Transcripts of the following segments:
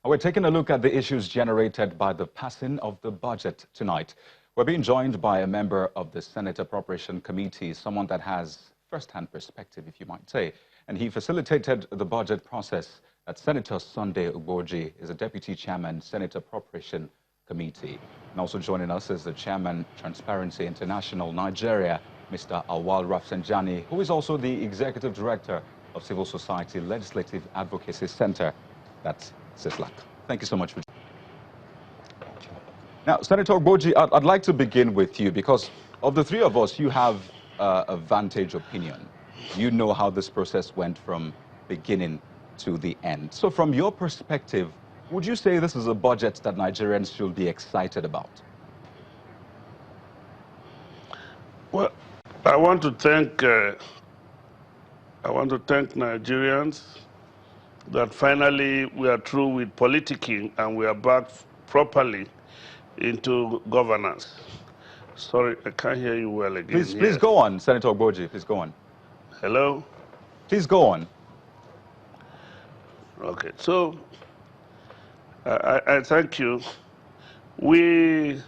We're taking a look at the issues generated by the passing of the budget tonight. We're being joined by a member of the Senate Appropriation Committee, someone that has first-hand perspective, if you might say, and he facilitated the budget process. That Senator Sunday Ugboji is a Deputy Chairman, Senate Appropriation Committee. And also joining us is the Chairman, Transparency International Nigeria, Mr. Awal Rafsanjani, who is also the Executive Director of Civil Society Legislative Advocacy Center. That's CISLAC. Thank you so much for Now, Senator Ugboji, I'd like to begin with you because of the three of us, you have a vantage opinion. You know how this process went from beginning to the end. So from your perspective, would you say this is a budget that Nigerians should be excited about? Well, I want to thank Nigerians that finally we are through with politicking and we are back properly into governance. Sorry, I can't hear you well again. Please go on, Senator Ugboji. Please go on. Hello? Please go on. Okay, so I thank you. We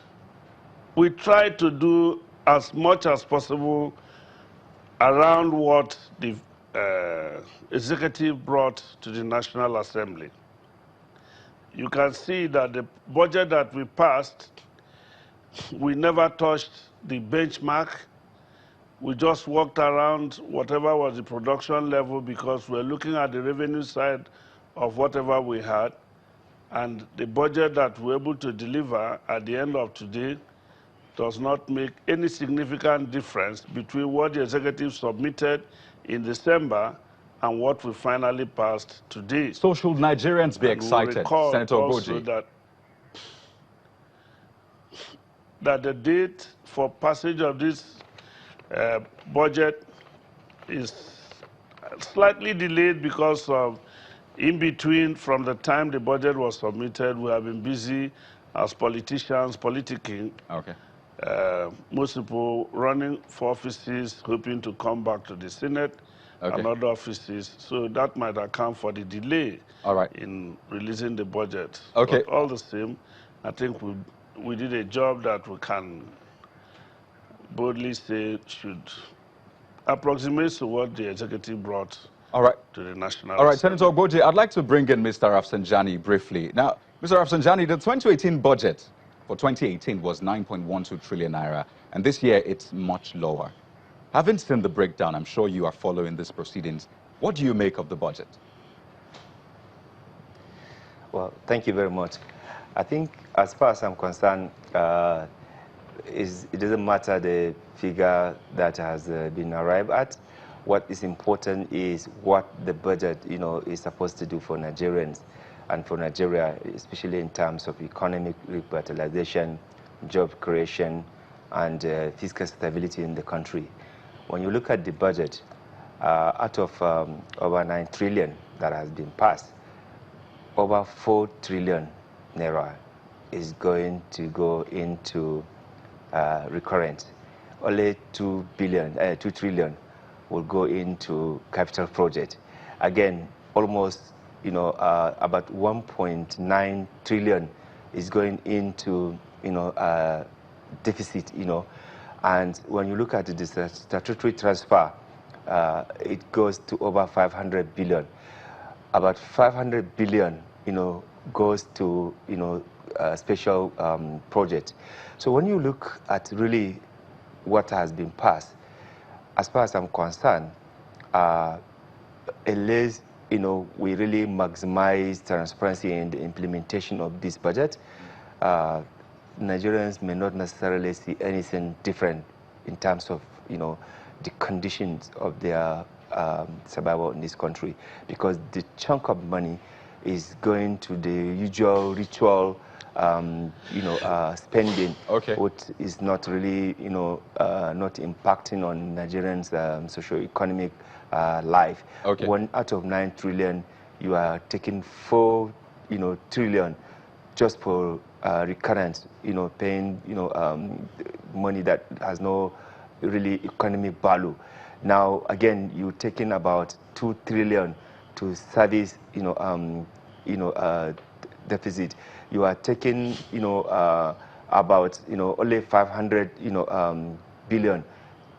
try to do as much as possible around what the executive brought to the National Assembly. You can see that the budget that we passed, we never touched the benchmark. We just walked around whatever was the production level because we're looking at the revenue side of whatever we had. And the budget that we're able to deliver at the end of today does not make any significant difference between what the executive submitted in December and what we finally passed today. So should Nigerians be excited, Senator Ugboji? That the date for passage of this budget is slightly delayed because of in between from the time the budget was submitted, we have been busy as politicians, politicking. Okay. Most people running for offices, hoping to come back to the Senate and other offices. So that might account for the delay in releasing the budget. Okay. But all the same, I think we did a job that we can boldly say should approximate to what the executive brought to the National Assembly. Senator Ugboji, I'd like to bring in Mr. Rafsanjani briefly. Now, Mr. Rafsanjani, the 2018 budget for 2018 was 9.12 trillion naira, and this year it's much lower. Having seen the breakdown, I'm sure you are following these proceedings. What do you make of the budget? Well, thank you very much. I think as far as I'm concerned, it doesn't matter the figure that has been arrived at. What is important is what the budget, is supposed to do for Nigerians and for Nigeria, especially in terms of economic revitalization, job creation, and fiscal stability in the country. When you look at the budget, out of over 9 trillion that has been passed, over 4 trillion naira is going to go into recurrent. Only 2 trillion will go into capital project. Again, almost, about 1.9 trillion is going into, deficit, And when you look at the statutory transfer, it goes to over 500 billion. About 500 billion, goes to, special project. So when you look at really what has been passed, as far as I'm concerned, unless we really maximize transparency in the implementation of this budget, Nigerians may not necessarily see anything different in terms of the conditions of their survival in this country, because the chunk of money is going to the usual ritual spending, which is not really, not impacting on Nigerians' socio-economic life. 1 out of 9 trillion, you are taking 4, trillion just for recurrent, paying, money that has no really economic value. Now, again, you're taking about 2 trillion to service, deficit. You are taking, about, only 500, billion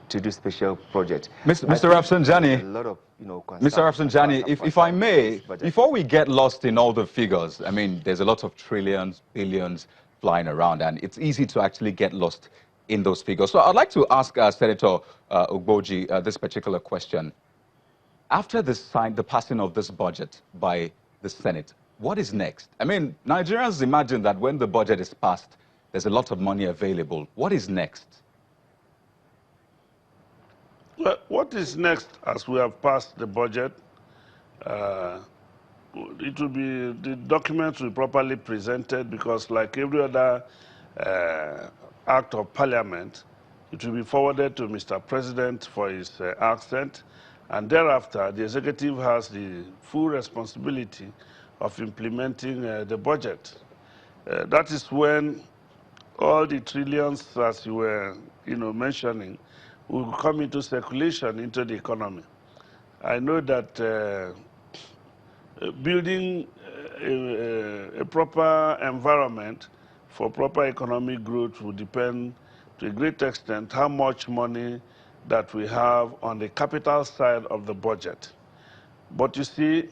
to do special project. Mr. Rafsanjani, a lot of, Mr. Rafsanjani, if I may, budget. before we get lost in all the figures, I mean, there's a lot of trillions, billions flying around, and it's easy to actually get lost in those figures. So I'd like to ask Senator Ogboji this particular question. After the passing of this budget by the Senate, what is next? I mean, Nigerians imagine that when the budget is passed, there's a lot of money available. What is next? Well, what is next as we have passed the budget? It will be, the documents will be properly presented because like every other act of parliament, it will be forwarded to Mr. President for his accent. And thereafter, the executive has the full responsibility of implementing the budget. That is when all the trillions, as you were mentioning, will come into circulation into the economy. I know that building a proper environment for proper economic growth will depend to a great extent how much money that we have on the capital side of the budget. But you see,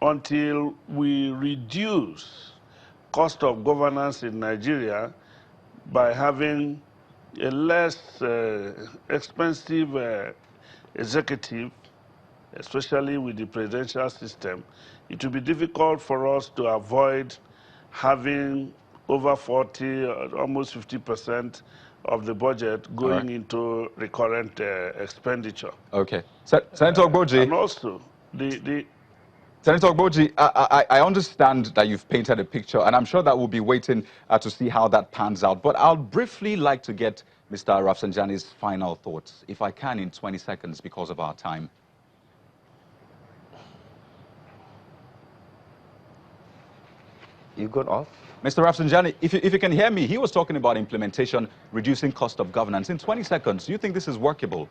until we reduce cost of governance in Nigeria by having a less expensive executive, especially with the presidential system, it will be difficult for us to avoid having over 40, almost 50% of the budget going into recurrent expenditure. Okay. Senator Ogboji. And also, Senator Ogboji, I understand that you've painted a picture, and I'm sure that we'll be waiting to see how that pans out. But I'll briefly like to get Mr. Rafsanjani's final thoughts, if I can, in 20 seconds because of our time. You got off? Mr. Rafsanjani, if you can hear me, he was talking about implementation, reducing cost of governance. In 20 seconds, do you think this is workable?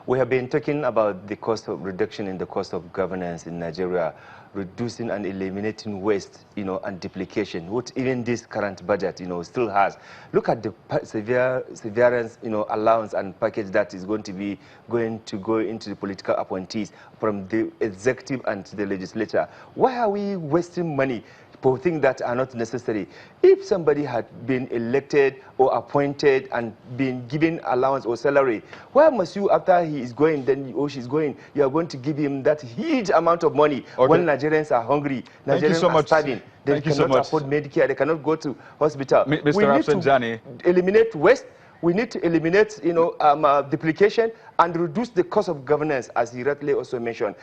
We have been talking about the cost of reduction in the cost of governance in Nigeria, reducing and eliminating waste, and duplication, what even this current budget, still has. Look at the severance, allowance and package that is going to go into the political appointees from the executive and to the legislature. Why are we wasting money for things that are not necessary? If somebody had been elected or appointed and been given allowance or salary, why must you, after he is going, then or she's going, you are going to give him that huge amount of money when Nigerians are hungry, Nigerians are starving, they cannot afford Medicare, they cannot go to hospital. Mr. Rafsanjani, to eliminate waste. We need to eliminate, duplication and reduce the cost of governance, as he rightly also mentioned.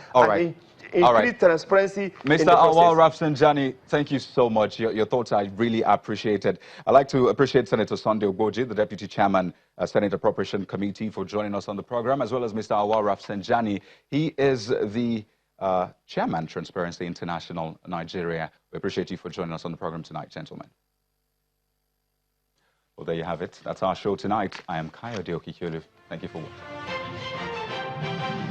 Increase transparency. Mr. Awal Rafsanjani, thank you so much. Your thoughts are really appreciated. I'd like to appreciate Senator Sunday Ogboji, the Deputy Chairman, Senate Appropriation Committee, for joining us on the program, as well as Mr. Awal Rafsanjani. He is the Chairman, Transparency International Nigeria. We appreciate you for joining us on the program tonight, gentlemen. Well, there you have it. That's our show tonight. I am Kayode Okikiolu. Thank you for watching.